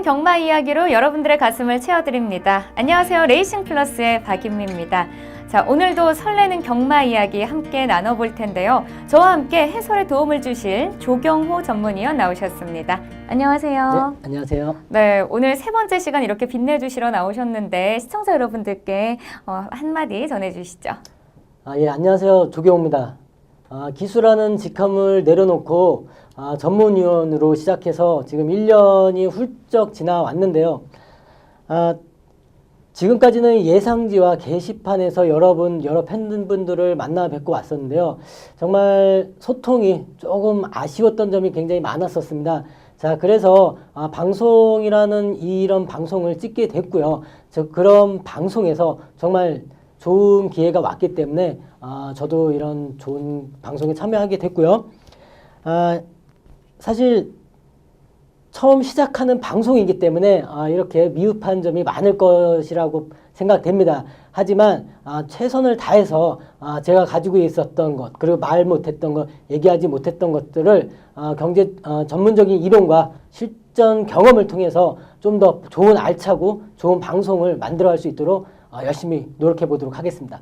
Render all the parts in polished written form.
경마 이야기로 여러분들의 가슴을 채워드립니다. 안녕하세요. 레이싱 플러스의 박인미입니다. 자, 오늘도 설레는 경마 이야기 함께 나눠볼 텐데요. 저와 함께 해설에 도움을 주실 조경호 전문위원 나오셨습니다. 안녕하세요. 네, 안녕하세요. 네, 오늘 세 번째 시간 이렇게 빛내주시러 나오셨는데 시청자 여러분들께 한마디 전해주시죠. 예, 안녕하세요. 조경호입니다. 기수라는 직함을 내려놓고 전문위원으로 시작해서 지금 1년이 훌쩍 지나왔는데요. 지금까지는 예상지와 게시판에서 여러 팬분들을 만나 뵙고 왔었는데요. 정말 소통이 조금 아쉬웠던 점이 굉장히 많았었습니다. 자, 그래서 방송이라는 이런 방송을 찍게 됐고요. 그런 방송에서 정말 좋은 기회가 왔기 때문에 저도 이런 좋은 방송에 참여하게 됐고요. 사실 처음 시작하는 방송이기 때문에 이렇게 미흡한 점이 많을 것이라고 생각됩니다. 하지만 최선을 다해서 제가 가지고 있었던 것, 그리고 말 못했던 것, 얘기하지 못했던 것들을 경제 전문적인 이론과 실전 경험을 통해서 좀 더 좋은 알차고 좋은 방송을 만들어갈 수 있도록 열심히 노력해 보도록 하겠습니다.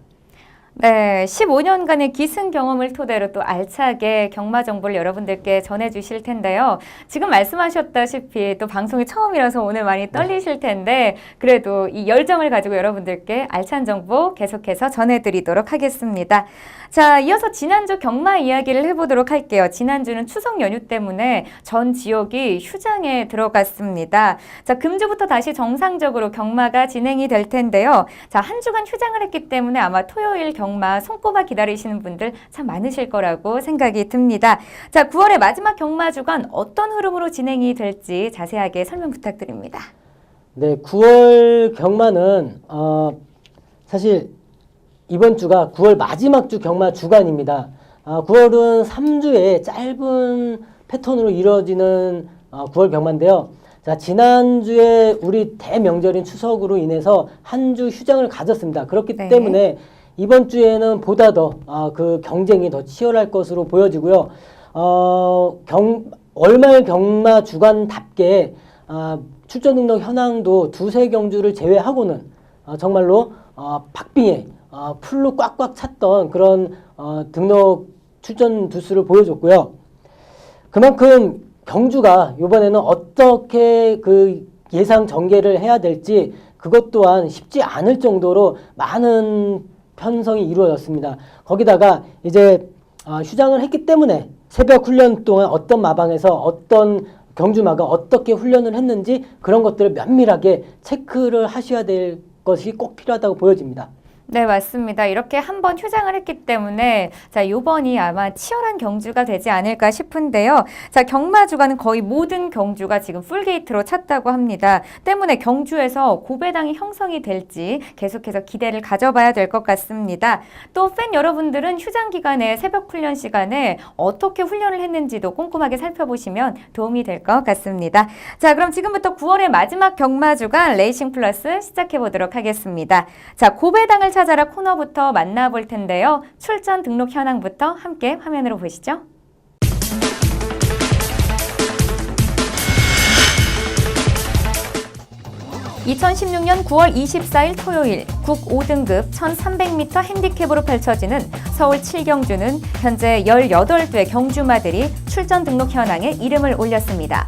네, 15년간의 기승 경험을 토대로 또 알차게 경마 정보를 여러분들께 전해주실 텐데요. 지금 말씀하셨다시피 또 방송이 처음이라서 오늘 많이 떨리실 텐데 그래도 이 열정을 가지고 여러분들께 알찬 정보 계속해서 전해드리도록 하겠습니다. 자, 이어서 지난주 경마 이야기를 해보도록 할게요. 지난주는 추석 연휴 때문에 전 지역이 휴장에 들어갔습니다. 자, 금주부터 다시 정상적으로 경마가 진행이 될 텐데요. 자, 한 주간 휴장을 했기 때문에 아마 토요일 경마 손꼽아 기다리시는 분들 참 많으실 거라고 생각이 듭니다. 자, 9월의 마지막 경마 주간 어떤 흐름으로 진행이 될지 자세하게 설명 부탁드립니다. 네, 9월 경마는 사실 이번 주가 9월 마지막 주 경마 주간입니다. 9월은 3주의 짧은 패턴으로 이루어지는 9월 경마인데요. 자, 지난주에 우리 대명절인 추석으로 인해서 한 주 휴장을 가졌습니다. 그렇기 때문에 이번 주에는 보다 더 그 경쟁이 더 치열할 것으로 보여지고요. 월말 경마 주간답게 출전 등록 현황도 두세 경주를 제외하고는 정말로 박빙에 풀로 꽉꽉 찼던 그런 등록 출전 두수를 보여줬고요. 그만큼 경주가 이번에는 어떻게 그 예상 전개를 해야 될지 그것 또한 쉽지 않을 정도로 많은 편성이 이루어졌습니다. 거기다가 이제 휴장을 했기 때문에 새벽 훈련 동안 어떤 마방에서 어떤 경주마가 어떻게 훈련을 했는지 그런 것들을 면밀하게 체크를 하셔야 될 것이 꼭 필요하다고 보여집니다. 네, 맞습니다. 이렇게 한번 휴장을 했기 때문에 자, 요번이 아마 치열한 경주가 되지 않을까 싶은데요. 자, 경마 주간은 거의 모든 경주가 지금 풀게이트로 찼다고 합니다. 때문에 경주에서 고배당이 형성이 될지 계속해서 기대를 가져봐야 될 것 같습니다. 또 팬 여러분들은 휴장 기간에 새벽 훈련 시간에 어떻게 훈련을 했는지도 꼼꼼하게 살펴보시면 도움이 될 것 같습니다. 자, 그럼 지금부터 9월의 마지막 경마 주간 레이싱 플러스 시작해 보도록 하겠습니다. 자, 고배당을 찾아라 코너부터 만나볼 텐데요. 출전 등록 현황부터 함께 화면으로 보시죠. (2016년 9월 24일) 토요일 국 5등급 1300m 핸디캡으로 펼쳐지는 서울 7경주는 현재 18대 경주마들이 출전 등록 현황에 이름을 올렸습니다.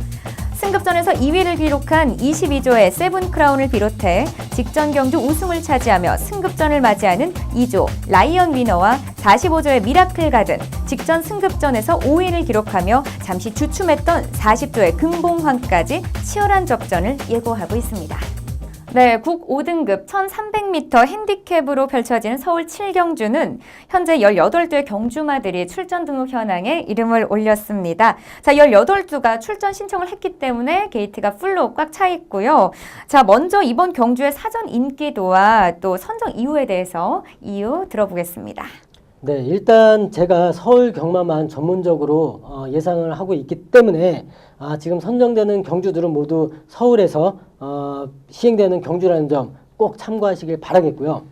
승급전에서 2위를 기록한 22조의 세븐크라운을 비롯해 직전 경주 우승을 차지하며 승급전을 맞이하는 2조 라이언 위너와 45조의 미라클 가든, 직전 승급전에서 5위를 기록하며 잠시 주춤했던 40조의 금봉황까지 치열한 접전을 예고하고 있습니다. 네, 국 5등급 1300m 핸디캡으로 펼쳐지는 서울 7경주는 현재 18대 경주마들이 출전 등록 현황에 이름을 올렸습니다. 자, 18두가 출전 신청을 했기 때문에 게이트가 풀로 꽉 차 있고요. 자, 먼저 이번 경주의 사전 인기도와 또 선정 이유에 대해서 이유 들어보겠습니다. 네, 일단 제가 서울 경마만 전문적으로 예상을 하고 있기 때문에 지금 선정되는 경주들은 모두 서울에서 시행되는 경주라는 점 꼭 참고하시길 바라겠고요.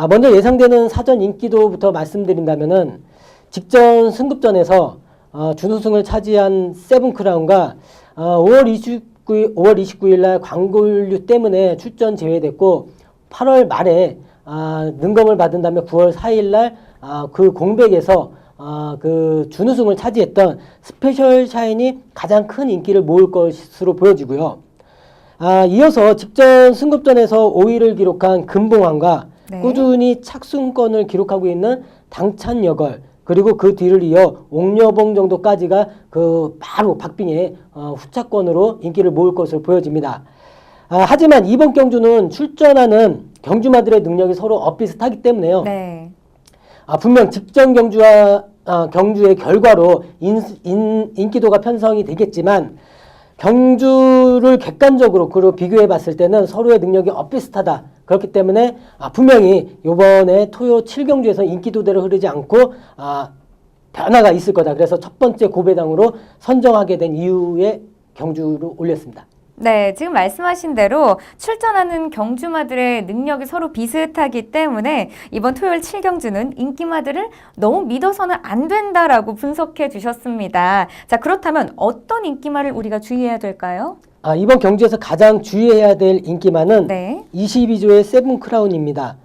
먼저 예상되는 사전 인기도부터 말씀드린다면은 직전 승급전에서 준우승을 차지한 세븐크라운과 5월 5월 29일 날 광고류 때문에 출전 제외됐고 8월 말에 능검을 받은 다음에 9월 4일 날 그 공백에서 그 준우승을 차지했던 스페셜 샤인이 가장 큰 인기를 모을 것으로 보여지고요. 이어서 직전 승급전에서 5위를 기록한 금봉환과 네. 꾸준히 착순권을 기록하고 있는 당찬여걸, 그리고 그 뒤를 이어 옥녀봉 정도까지가 그 바로 박빙의 후차권으로 인기를 모을 것으로 보여집니다. 하지만 이번 경주는 출전하는 경주마들의 능력이 서로 엇비슷하기 때문에요. 네. 분명 직전 경주의 결과로 인기도가 편성이 되겠지만 경주를 객관적으로 비교해 봤을 때는 서로의 능력이 엇비슷하다. 그렇기 때문에 분명히 이번에 토요 7경주에서 인기도대로 흐르지 않고 변화가 있을 거다. 그래서 첫 번째 고배당으로 선정하게 된 이유의 경주로 올렸습니다. 네, 지금 말씀하신 대로 출전하는 경주마들의 능력이 서로 비슷하기 때문에 이번 토요일 7경주는 인기마들을 너무 믿어서는 안 된다라고 분석해 주셨습니다. 자, 그렇다면 어떤 인기마를 우리가 주의해야 될까요? 이번 경주에서 가장 주의해야 될 인기마는 네. 22조의 세븐크라운입니다.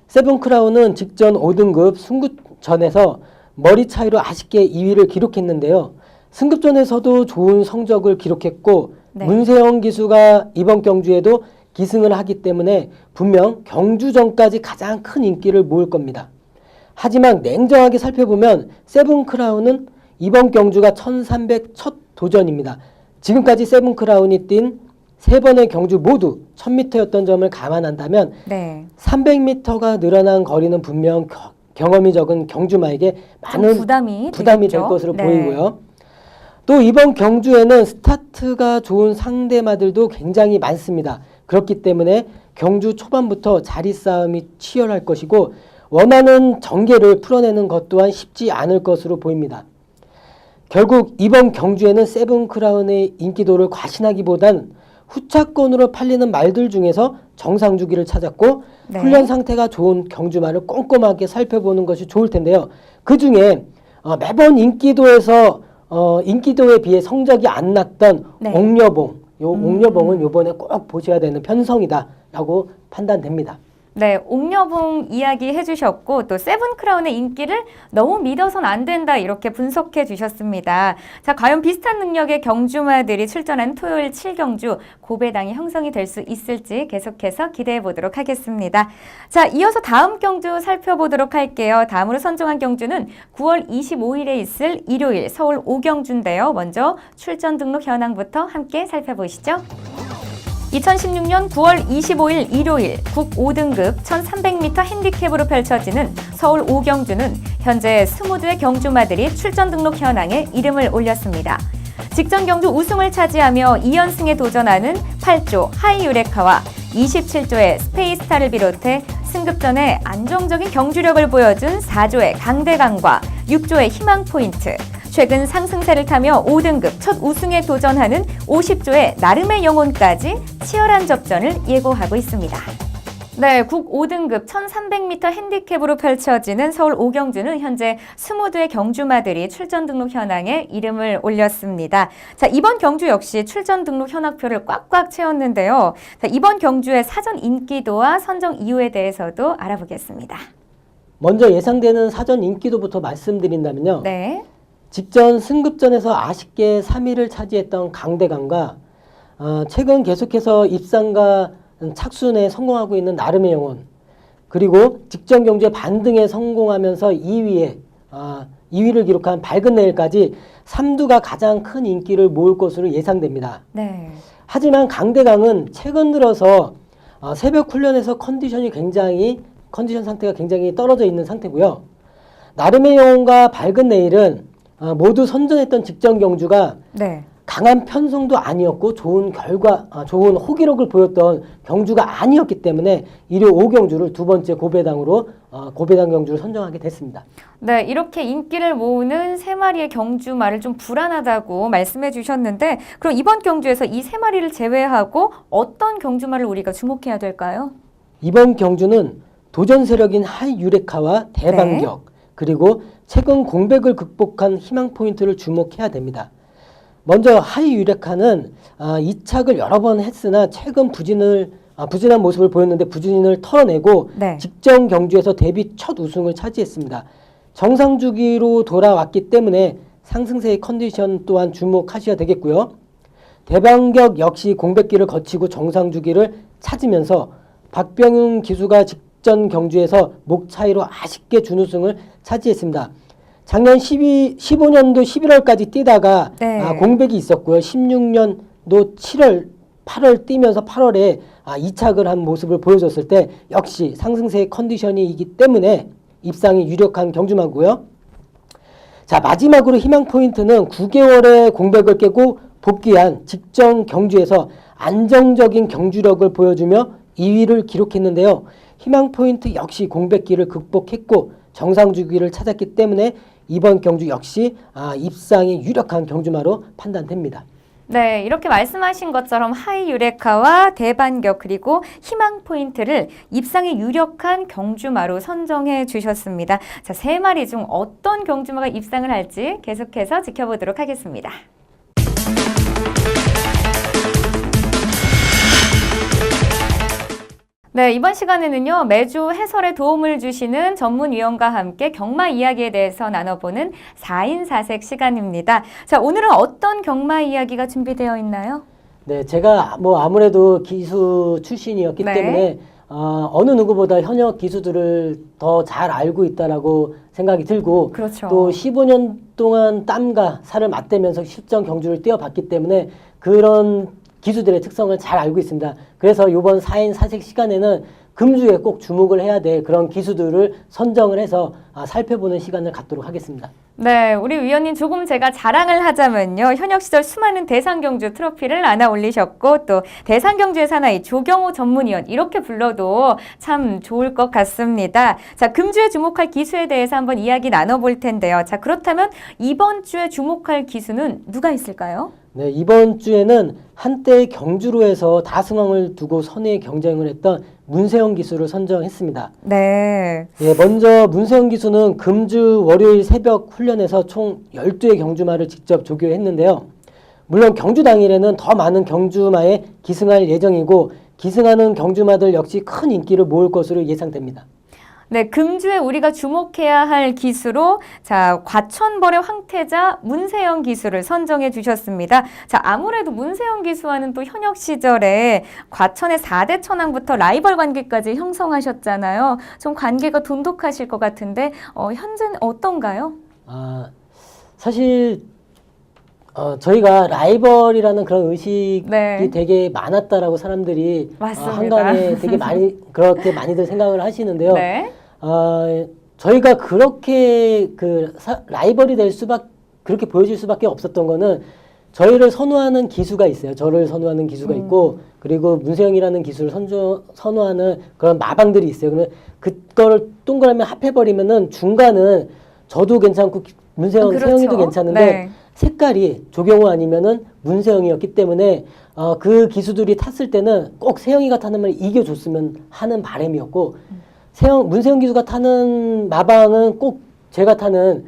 세븐크라운은 직전 5등급 승급전에서 머리 차이로 아쉽게 2위를 기록했는데요. 승급전에서도 좋은 성적을 기록했고 네. 문세영 기수가 이번 경주에도 기승을 하기 때문에 분명 경주 전까지 가장 큰 인기를 모을 겁니다. 하지만 냉정하게 살펴보면 세븐크라운은 이번 경주가 1300 첫 도전입니다. 지금까지 세븐크라운이 뛴 3번의 경주 모두 1000m였던 점을 감안한다면 네. 300m가 늘어난 거리는 분명 경험이 적은 경주마에게 많은 부담이 될 되겠죠? 것으로 네. 보이고요. 또 이번 경주에는 스타트가 좋은 상대마들도 굉장히 많습니다. 그렇기 때문에 경주 초반부터 자리 싸움이 치열할 것이고 원하는 전개를 풀어내는 것 또한 쉽지 않을 것으로 보입니다. 결국 이번 경주에는 세븐크라운의 인기도를 과신하기보단 후차권으로 팔리는 말들 중에서 정상 주기를 찾았고 네. 훈련 상태가 좋은 경주마를 꼼꼼하게 살펴보는 것이 좋을 텐데요. 그 중에 매번 인기도에 비해 성적이 안 났던 네. 옥녀봉, 옥녀봉은 이번에 꼭 보셔야 되는 편성이다라고 판단됩니다. 네, 옥녀봉 이야기 해주셨고 또 세븐크라운의 인기를 너무 믿어선 안 된다 이렇게 분석해 주셨습니다. 자, 과연 비슷한 능력의 경주마들이 출전한 토요일 7경주 고배당이 형성이 될 수 있을지 계속해서 기대해 보도록 하겠습니다. 자, 이어서 다음 경주 살펴보도록 할게요. 다음으로 선정한 경주는 9월 25일에 있을 일요일 서울 5경주인데요. 먼저 출전 등록 현황부터 함께 살펴보시죠. 2016년 9월 25일 일요일 국 5등급 1300m 핸디캡으로 펼쳐지는 서울 5경주는 현재 20대의 경주마들이 출전 등록 현황에 이름을 올렸습니다. 직전 경주 우승을 차지하며 2연승에 도전하는 8조 하이유레카와 27조의 스페이스타를 비롯해 승급전에 안정적인 경주력을 보여준 4조의 강대강과 6조의 희망포인트, 최근 상승세를 타며 5등급 첫 우승에 도전하는 50조의 나름의 영혼까지 치열한 접전을 예고하고 있습니다. 네, 국 5등급 1300m 핸디캡으로 펼쳐지는 서울 5경주는 현재 20대의 경주마들이 출전 등록 현황에 이름을 올렸습니다. 자, 이번 경주 역시 출전 등록 현황표를 꽉꽉 채웠는데요. 자, 이번 경주의 사전 인기도와 선정 이유에 대해서도 알아보겠습니다. 먼저 예상되는 사전 인기도부터 말씀드린다면요. 네. 직전 승급전에서 아쉽게 3위를 차지했던 강대강과 최근 계속해서 입상과 착순에 성공하고 있는 나름의 영혼, 그리고 직전 경주에 반등에 성공하면서 2위를 기록한 밝은 내일까지 3두가 가장 큰 인기를 모을 것으로 예상됩니다. 네. 하지만 강대강은 최근 들어서 새벽 훈련에서 컨디션 상태가 굉장히 떨어져 있는 상태고요. 나름의 영혼과 밝은 내일은 모두 선전했던 직전 경주가 네. 강한 편성도 아니었고 좋은 호기록을 보였던 경주가 아니었기 때문에 일요 5경주를 두 번째 고배당 경주를 선정하게 됐습니다. 네, 이렇게 인기를 모으는 세 마리의 경주마를 좀 불안하다고 말씀해 주셨는데 그럼 이번 경주에서 이 세 마리를 제외하고 어떤 경주마를 우리가 주목해야 될까요? 이번 경주는 도전 세력인 하이유레카와 대반격, 그리고 최근 공백을 극복한 희망 포인트를 주목해야 됩니다. 먼저 하이 유레카는 이착을 여러 번 했으나 최근 부진한 모습을 보였는데 부진을 털어내고 네. 직전 경주에서 데뷔 첫 우승을 차지했습니다. 정상 주기로 돌아왔기 때문에 상승세의 컨디션 또한 주목하셔야 되겠고요. 대반격 역시 공백기를 거치고 정상 주기를 찾으면서 박병윤 기수가 직전 경주에서 목 차이로 아쉽게 준우승을 차지했습니다. 작년 15년도 11월까지 뛰다가 네. 공백이 있었고요. 16년도 7월, 8월 뛰면서 8월에 이착을 한 모습을 보여줬을 때 역시 상승세의 컨디션이기 때문에 입상이 유력한 경주마고요. 자, 마지막으로 희망 포인트는 9개월의 공백을 깨고 복귀한 직전 경주에서 안정적인 경주력을 보여주며 2위를 기록했는데요. 희망 포인트 역시 공백기를 극복했고 정상 주기를 찾았기 때문에 이번 경주 역시 입상이 유력한 경주마로 판단됩니다. 네, 이렇게 말씀하신 것처럼 하이 유레카와 대반격 그리고 희망 포인트를 입상에 유력한 경주마로 선정해 주셨습니다. 자, 세 마리 중 어떤 경주마가 입상을 할지 계속해서 지켜보도록 하겠습니다. 네, 이번 시간에는요, 매주 해설에 도움을 주시는 전문위원과 함께 경마 이야기에 대해서 나눠보는 4인 4색 시간입니다. 자, 오늘은 어떤 경마 이야기가 준비되어 있나요? 네, 제가 아무래도 기수 출신이었기 네. 때문에 어느 누구보다 현역 기수들을 더 잘 알고 있다라고 생각이 들고 그렇죠. 또 15년 동안 땀과 살을 맞대면서 실전 경주를 뛰어봤기 때문에 그런 기수들의 특성을 잘 알고 있습니다. 그래서 이번 4인 4색 시간에는 금주에 꼭 주목을 해야 될 그런 기수들을 선정을 해서 살펴보는 시간을 갖도록 하겠습니다. 네, 우리 위원님 조금 제가 자랑을 하자면요. 현역 시절 수많은 대상경주 트로피를 안아 올리셨고 또 대상경주의 사나이 조경호 전문위원 이렇게 불러도 참 좋을 것 같습니다. 자, 금주에 주목할 기수에 대해서 한번 이야기 나눠볼 텐데요. 자, 그렇다면 이번 주에 주목할 기수는 누가 있을까요? 네, 이번 주에는 한때 경주로에서 다승왕을 두고 선의 경쟁을 했던 문세영 기수를 선정했습니다. 네. 예, 먼저 문세영 기수는 금주 월요일 새벽 훈련에서 총 12의 경주마를 직접 조교했는데요. 물론 경주 당일에는 더 많은 경주마에 기승할 예정이고 기승하는 경주마들 역시 큰 인기를 모을 것으로 예상됩니다. 네, 금주에 우리가 주목해야 할 기수로 자, 과천벌의 황태자 문세영 기수를 선정해 주셨습니다. 자, 아무래도 문세영 기수와는 또 현역 시절에 과천의 4대 천왕부터 라이벌 관계까지 형성하셨잖아요. 좀 관계가 돈독하실 것 같은데 현재는 어떤가요? 사실 저희가 라이벌이라는 그런 의식이 네. 되게 많았다라고 사람들이 맞습니다. 한간에 되게 그렇게 많이들 생각을 하시는데요. 네. 저희가 그렇게 라이벌이 될 그렇게 보여질 수밖에 없었던 거는 저희를 선호하는 기수가 있어요. 저를 선호하는 기수가 있고 그리고 문세영이라는 기수를 선호하는 그런 마방들이 있어요. 그러면 그거를 동그라미 합해버리면은 중간은 저도 괜찮고 그렇죠. 세영이도 괜찮은데 네. 색깔이 조경호 아니면은 문세영이었기 때문에 그 기수들이 탔을 때는 꼭 세영이가 타는 말을 이겨줬으면 하는 바람이었고 문세영 기수가 타는 마방은 꼭 제가 타는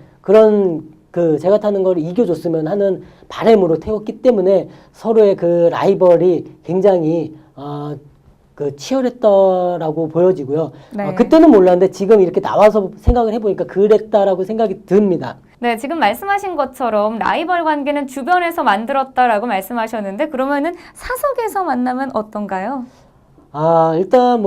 제가 타는 걸 이겨줬으면 하는 바람으로 태웠기 때문에 서로의 그 라이벌이 굉장히 치열했다라고 보여지고요. 네. 그때는 몰랐는데 지금 이렇게 나와서 생각을 해보니까 그랬다라고 생각이 듭니다. 네, 지금 말씀하신 것처럼 라이벌 관계는 주변에서 만들었다라고 말씀하셨는데 그러면은 사석에서 만나면 어떤가요? 일단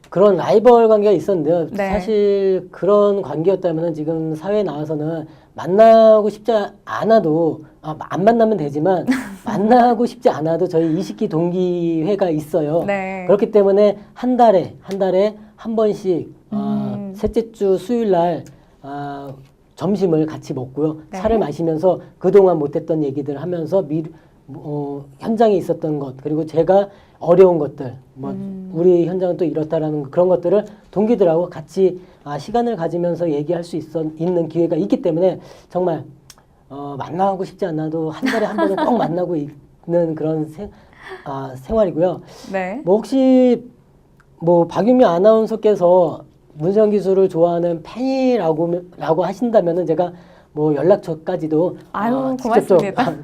그런 라이벌 관계가 있었는데요. 네. 사실 그런 관계였다면 지금 사회에 나와서는 만나고 싶지 않아도 안 만나면 되지만 만나고 싶지 않아도 저희 이식기 동기회가 있어요. 네. 그렇기 때문에 한 달에 한 번씩 셋째 주 수요일 날 점심을 같이 먹고요. 네. 차를 마시면서 그동안 못했던 얘기들 하면서 현장에 있었던 것 그리고 제가 어려운 것들 우리 현장은 또 이렇다라는 그런 것들을 동기들하고 같이 시간을 가지면서 얘기할 수 있는 기회가 있기 때문에 정말 만나고 싶지 않아도 한 달에 한 번은 꼭 만나고 있는 그런 생활이고요. 네. 혹시 박유미 아나운서께서 문세영 기수를 좋아하는 팬이라고 하신다면은 제가 뭐 연락처까지도 아유, 직접적 고맙습니다.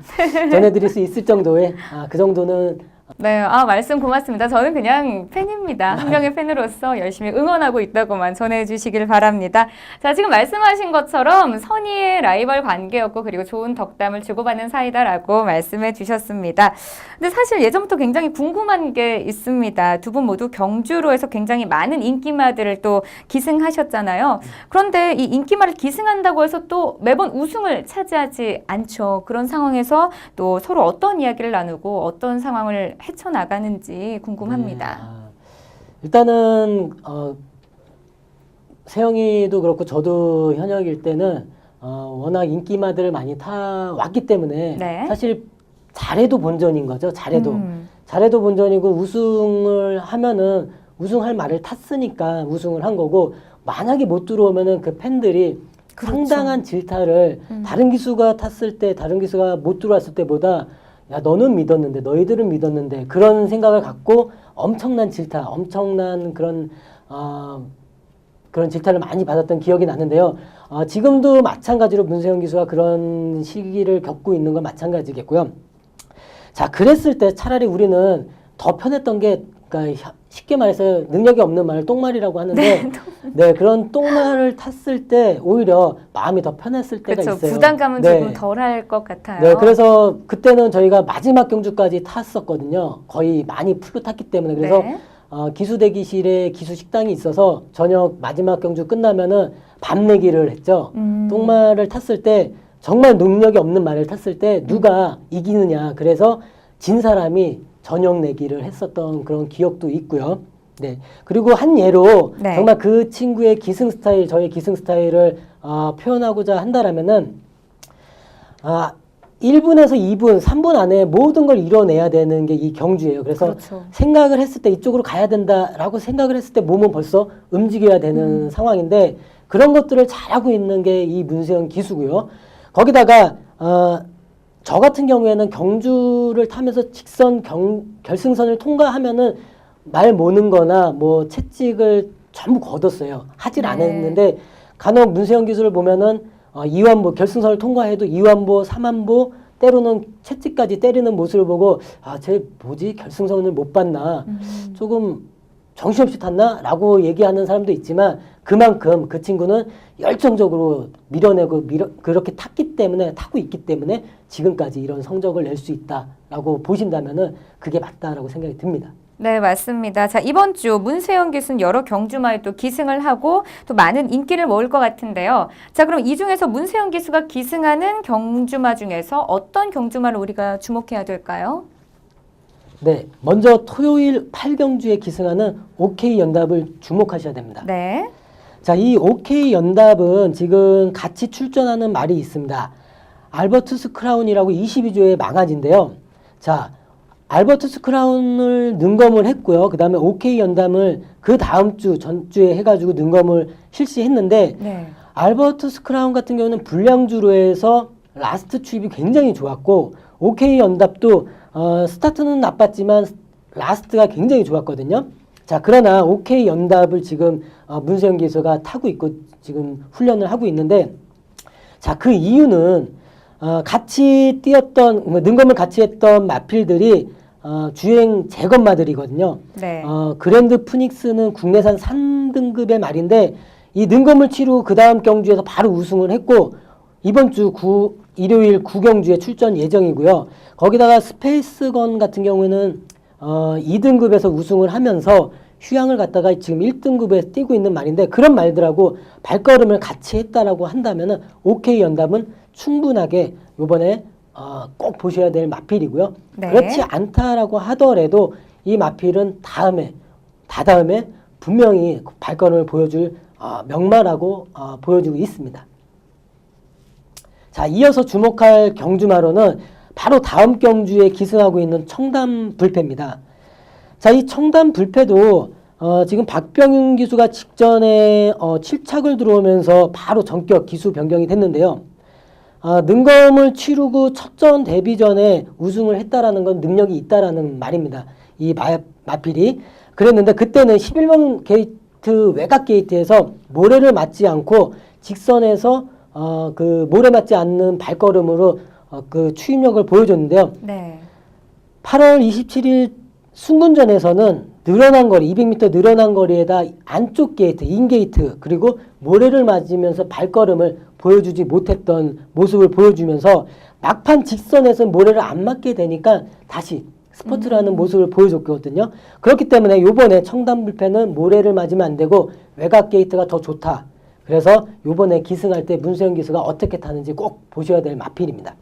전해드릴 수 있을 정도의 그 정도는 네, 말씀 고맙습니다. 저는 그냥 팬입니다. 한 명의 팬으로서 열심히 응원하고 있다고만 전해주시길 바랍니다. 자, 지금 말씀하신 것처럼 선의의 라이벌 관계였고 그리고 좋은 덕담을 주고받는 사이다라고 말씀해 주셨습니다. 근데 사실 예전부터 굉장히 궁금한 게 있습니다. 두 분 모두 경주로 해서 굉장히 많은 인기마들을 또 기승하셨잖아요. 그런데 이 인기마를 기승한다고 해서 또 매번 우승을 차지하지 않죠. 그런 상황에서 또 서로 어떤 이야기를 나누고 어떤 상황을 헤쳐나가는지 궁금합니다. 네, 일단은 세영이도 그렇고 저도 현역일 때는 워낙 인기마들을 많이 타왔기 때문에 네. 사실 잘해도 본전인 거죠. 잘해도 본전이고 우승을 하면은 우승할 말을 탔으니까 우승을 한 거고 만약에 못 들어오면은 그 팬들이 그렇죠. 상당한 질타를 다른 기수가 탔을 때 다른 기수가 못 들어왔을 때보다 야 너는 믿었는데 너희들은 믿었는데 그런 생각을 갖고 엄청난 질타 엄청난 그런 질타를 많이 받았던 기억이 나는데요. 지금도 마찬가지로 문세영 기수가 그런 시기를 겪고 있는 건 마찬가지겠고요. 자 그랬을 때 차라리 우리는 더 편했던 게 그러니까 쉽게 말해서 능력이 없는 말 똥말이라고 하는데 네, 그런 똥말을 탔을 때 오히려 마음이 더 편했을 때가 그렇죠. 있어요. 부담감은 네. 조금 덜할 것 같아요. 네, 그래서 그때는 저희가 마지막 경주까지 탔었거든요. 거의 많이 풀로 탔기 때문에 그래서 네. 기수 대기실에 기수 식당이 있어서 저녁 마지막 경주 끝나면은 밥 내기를 했죠. 똥말을 탔을 때 정말 능력이 없는 말을 탔을 때 누가 이기느냐. 그래서 진 사람이 저녁 내기를 했었던 그런 기억도 있고요. 네. 그리고 한 예로 네. 정말 그 친구의 기승 스타일, 저의 기승 스타일을 표현하고자 한다라면은 1분에서 2분, 3분 안에 모든 걸 이뤄내야 되는 게 이 경주예요. 그래서 그렇죠. 생각을 했을 때 이쪽으로 가야 된다라고 생각을 했을 때 몸은 벌써 움직여야 되는 상황인데 그런 것들을 잘하고 있는 게 이 문세영 기수고요. 거기다가 저 같은 경우에는 경주를 타면서 직선 결승선을 통과하면은 말 모는 거나 뭐 채찍을 전부 걷었어요. 하질 네. 않았는데 간혹 문세영 기수를 보면은 2완보 결승선을 통과해도 2완보, 3완보 때로는 채찍까지 때리는 모습을 보고 쟤 뭐지 결승선을 못 봤나 조금 정신없이 탔나? 라고 얘기하는 사람도 있지만 그만큼 그 친구는 열정적으로 밀어내고 그렇게 타고 있기 때문에 지금까지 이런 성적을 낼 수 있다라고 보신다면은 그게 맞다라고 생각이 듭니다. 네, 맞습니다. 자, 이번 주 문세영 기수는 여러 경주마에 또 기승을 하고 또 많은 인기를 모을 것 같은데요. 자, 그럼 이 중에서 문세영 기수가 기승하는 경주마 중에서 어떤 경주마를 우리가 주목해야 될까요? 네, 먼저 토요일 8경주에 기승하는 OK 연답을 주목하셔야 됩니다. 네. 자, 이 OK 연답은 지금 같이 출전하는 말이 있습니다. 알버투스 크라운이라고 22조의 망아지인데요. 자, 알버투스 크라운을 능검을 했고요. 그 다음에 OK 연담을 그 다음 주, 전주에 해가지고 능검을 실시했는데, 네. 알버투스 크라운 같은 경우는 불량주로 해서 라스트 추입이 굉장히 좋았고, OK 연답도 스타트는 나빴지만 라스트가 굉장히 좋았거든요. 자, 그러나 OK 연답을 지금 문세영 기수가 타고 있고 지금 훈련을 하고 있는데, 자, 그 이유는 같이 뛰었던 능검을 같이 했던 마필들이 주행 재건마들이거든요. 네. 그랜드 푸닉스는 국내산 3등급의 말인데 이 능검을 치르고 그 다음 경주에서 바로 우승을 했고 이번 주 일요일 9경주에 출전 예정이고요. 거기다가 스페이스건 같은 경우에는 2등급에서 우승을 하면서 휴양을 갖다가 지금 1등급에 뛰고 있는 말인데 그런 말들하고 발걸음을 같이 했다라고 한다면은 OK 연답은 충분하게 요번에 꼭 보셔야 될 마필이고요. 네. 그렇지 않다라고 하더라도 이 마필은 다다음에 분명히 발걸음을 보여줄 명마라고 보여주고 있습니다. 자, 이어서 주목할 경주마로는 바로 다음 경주에 기승하고 있는 청담 불패입니다. 자, 이 청담 불패도 지금 박병윤 기수가 직전에 7착을 들어오면서 바로 전격 기수 변경이 됐는데요. 능검을 치르고 첫전 데뷔전에 우승을 했다라는 건 능력이 있다라는 말입니다. 이 마필이. 그랬는데 그때는 11번 게이트 외곽 게이트에서 모래를 맞지 않고 직선에서 그 모래 맞지 않는 발걸음으로 그 추임력을 보여줬는데요. 네. 8월 27일 순군전에서는 늘어난 거리, 200m 늘어난 거리에다 안쪽 게이트, 인게이트, 그리고 모래를 맞으면서 발걸음을 보여주지 못했던 모습을 보여주면서 막판 직선에서 모래를 안 맞게 되니까 다시 스퍼트라는 모습을 보여줬거든요. 그렇기 때문에 요번에 청담불패는 모래를 맞으면 안 되고 외곽 게이트가 더 좋다. 그래서 요번에 기승할 때 문세영 기수가 어떻게 타는지 꼭 보셔야 될 마필입니다.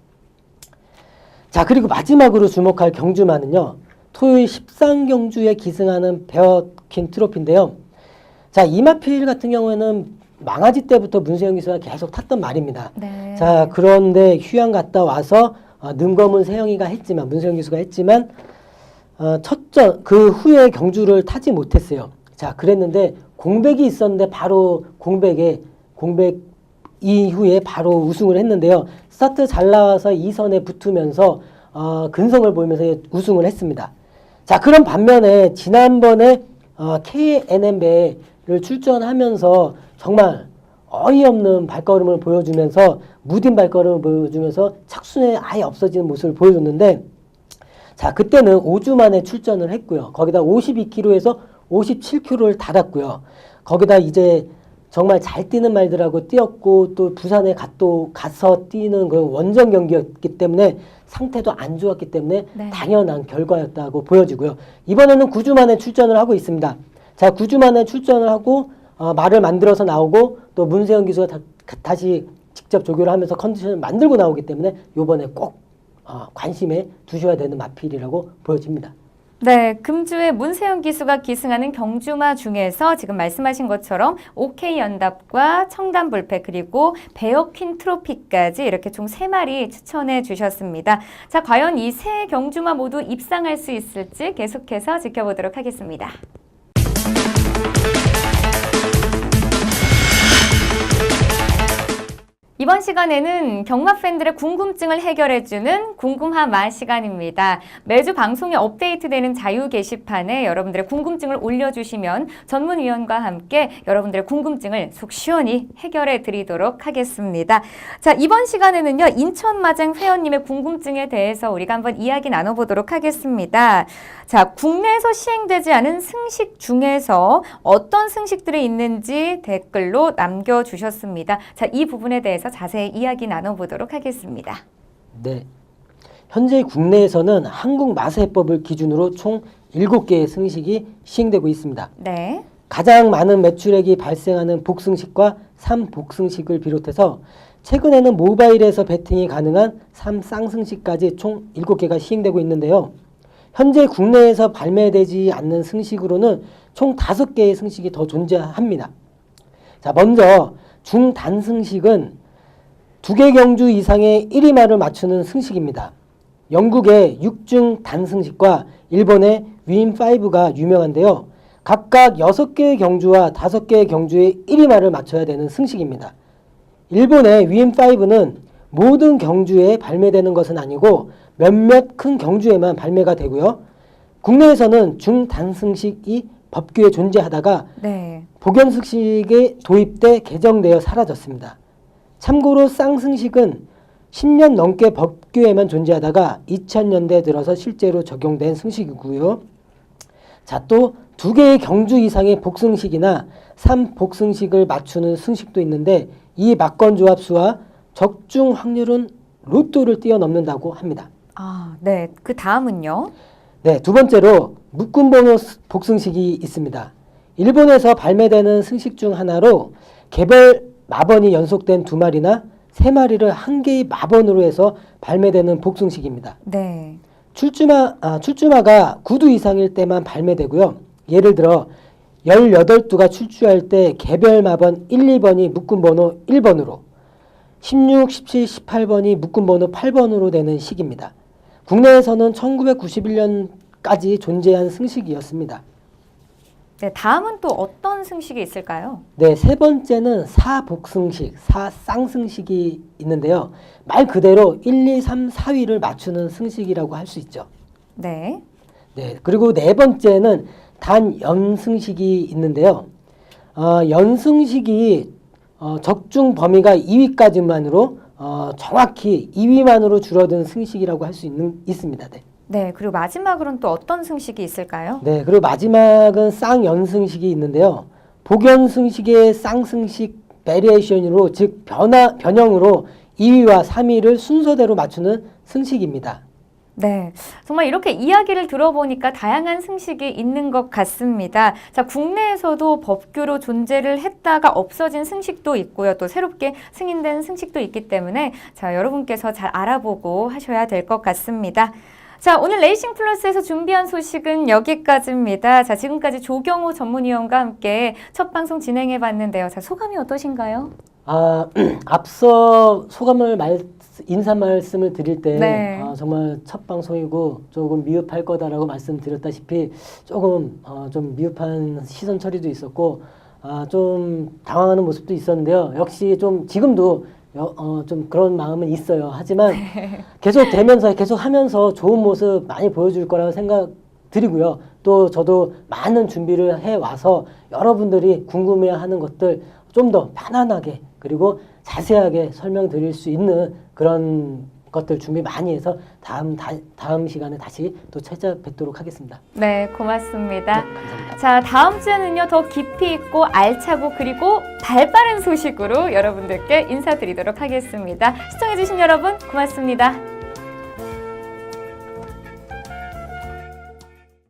자, 그리고 마지막으로 주목할 경주마는요. 토요일 13경주에 기승하는 베어킨 트로피인데요. 자, 이 마필 같은 경우에는 망아지 때부터 문세영 기수가 계속 탔던 말입니다. 네. 자, 그런데 휴양 갔다 와서 능검은 세영이가 했지만, 문세영 기수가 했지만 첫전 그 후에 경주를 타지 못했어요. 자, 그랬는데 공백이 있었는데 바로 공백 이후에 바로 우승을 했는데요. 스타트 잘 나와서 2선에 붙으면서 근성을 보이면서 우승을 했습니다. 자, 그런 반면에 지난번에 KNM배를 출전하면서 정말 어이없는 발걸음을 보여주면서 무딘 발걸음을 보여주면서 착순에 아예 없어지는 모습을 보여줬는데, 자, 그때는 5주 만에 출전을 했고요. 거기다 52km에서 57km를 달았고요. 거기다 이제 정말 잘 뛰는 말들하고 뛰었고 또 부산에 가서 뛰는 그런 원정 경기였기 때문에 상태도 안 좋았기 때문에 네. 당연한 결과였다고 보여지고요. 이번에는 9주 만에 출전을 하고 있습니다. 자, 9주 만에 출전을 하고 말을 만들어서 나오고 또 문세영 기수가 다시 직접 조교를 하면서 컨디션을 만들고 나오기 때문에 이번에 꼭 관심에 두셔야 되는 마필이라고 보여집니다. 네, 금주의 문세영 기수가 기승하는 경주마 중에서 지금 말씀하신 것처럼 OK 연답과 청담불패 그리고 베어퀸 트로피까지 이렇게 총 3마리 추천해 주셨습니다. 자, 과연 이 세 경주마 모두 입상할 수 있을지 계속해서 지켜보도록 하겠습니다. 이번 시간에는 경마 팬들의 궁금증을 해결해주는 궁금하마 시간입니다. 매주 방송에 업데이트되는 자유 게시판에 여러분들의 궁금증을 올려주시면 전문위원과 함께 여러분들의 궁금증을 속 시원히 해결해 드리도록 하겠습니다. 자, 이번 시간에는요, 인천마쟁 회원님의 궁금증에 대해서 우리가 한번 이야기 나눠보도록 하겠습니다. 자, 국내에서 시행되지 않은 승식 중에서 어떤 승식들이 있는지 댓글로 남겨주셨습니다. 자, 이 부분에 대해서 자세히 이야기 나눠보도록 하겠습니다. 네. 현재 국내에서는 한국 마세법을 기준으로 총 7개의 승식이 시행되고 있습니다. 네. 가장 많은 매출액이 발생하는 복승식과 3복승식을 비롯해서 최근에는 모바일에서 베팅이 가능한 3쌍승식까지 총 7개가 시행되고 있는데요. 현재 국내에서 발매되지 않는 승식으로는 총 5개의 승식이 더 존재합니다. 자, 먼저 중단승식은 2개 경주 이상의 1위말을 맞추는 승식입니다. 영국의 6중 단승식과 일본의 윈5가 유명한데요. 각각 6개의 경주와 5개의 경주의 1위말을 맞춰야 되는 승식입니다. 일본의 윈5는 모든 경주에 발매되는 것은 아니고 몇몇 큰 경주에만 발매가 되고요. 국내에서는 중단승식이 법규에 존재하다가 네. 복연승식에 도입돼 개정되어 사라졌습니다. 참고로 쌍승식은 10년 넘게 법규에만 존재하다가 2000년대 들어서 실제로 적용된 승식이고요. 자, 또 2개의 경주 이상의 복승식이나 3복승식을 맞추는 승식도 있는데 이 막건 조합 수와 적중 확률은 로또를 뛰어넘는다고 합니다. 아, 네. 그 다음은요? 네, 두 번째로 묶음번호 복승식이 있습니다. 일본에서 발매되는 승식 중 하나로 개별 마번이 연속된 2마리나 3마리를 한 개의 마번으로 해서 발매되는 복승식입니다. 네. 출주마가 9두 이상일 때만 발매되고요. 예를 들어 18두가 출주할 때 개별 마번 1, 2번이 묶음번호 1번으로 16, 17, 18번이 묶음번호 8번으로 되는 식입니다. 국내에서는 1991년까지 존재한 승식이었습니다. 네, 다음은 또 어떤 승식이 있을까요? 네, 세 번째는 사복승식, 사쌍승식이 있는데요. 말 그대로 1, 2, 3, 4위를 맞추는 승식이라고 할 수 있죠. 네. 네, 그리고 네 번째는 단연승식이 있는데요. 연승식이 적중 범위가 2위까지만으로 정확히 2위만으로 줄어든 승식이라고 할 수 있습니다. 네. 네, 그리고 마지막으로는 또 어떤 승식이 있을까요? 네, 그리고 마지막은 쌍연승식이 있는데요. 복연승식의 쌍승식 베리에이션으로 즉 변형으로 2위와 3위를 순서대로 맞추는 승식입니다. 네, 정말 이렇게 이야기를 들어보니까 다양한 승식이 있는 것 같습니다. 자, 국내에서도 법규로 존재를 했다가 없어진 승식도 있고요. 또 새롭게 승인된 승식도 있기 때문에 자, 여러분께서 잘 알아보고 하셔야 될 것 같습니다. 자, 오늘 레이싱 플러스에서 준비한 소식은 여기까지입니다. 자, 지금까지 조경호 전문위원과 함께 첫 방송 진행해 봤는데요. 자, 소감이 어떠신가요? 앞서 인사 말씀을 드릴 때 네. 정말 첫 방송이고 조금 미흡할 거다라고 말씀드렸다시피 조금 좀 미흡한 시선 처리도 있었고 좀 당황하는 모습도 있었는데요. 역시 좀 지금도 좀 그런 마음은 있어요. 하지만 계속 되면서 계속 하면서 좋은 모습 많이 보여줄 거라고 생각 드리고요. 또 저도 많은 준비를 해 와서 여러분들이 궁금해하는 것들 좀 더 편안하게 그리고 자세하게 설명드릴 수 있는 그런 것들 준비 많이 해서 다음 시간에 다시 또 찾아뵙도록 하겠습니다. 네, 고맙습니다. 네, 감사합니다. 자, 다음 주에는요, 더 깊이 있고 알차고 그리고 발빠른 소식으로 여러분들께 인사드리도록 하겠습니다. 시청해주신 여러분, 고맙습니다.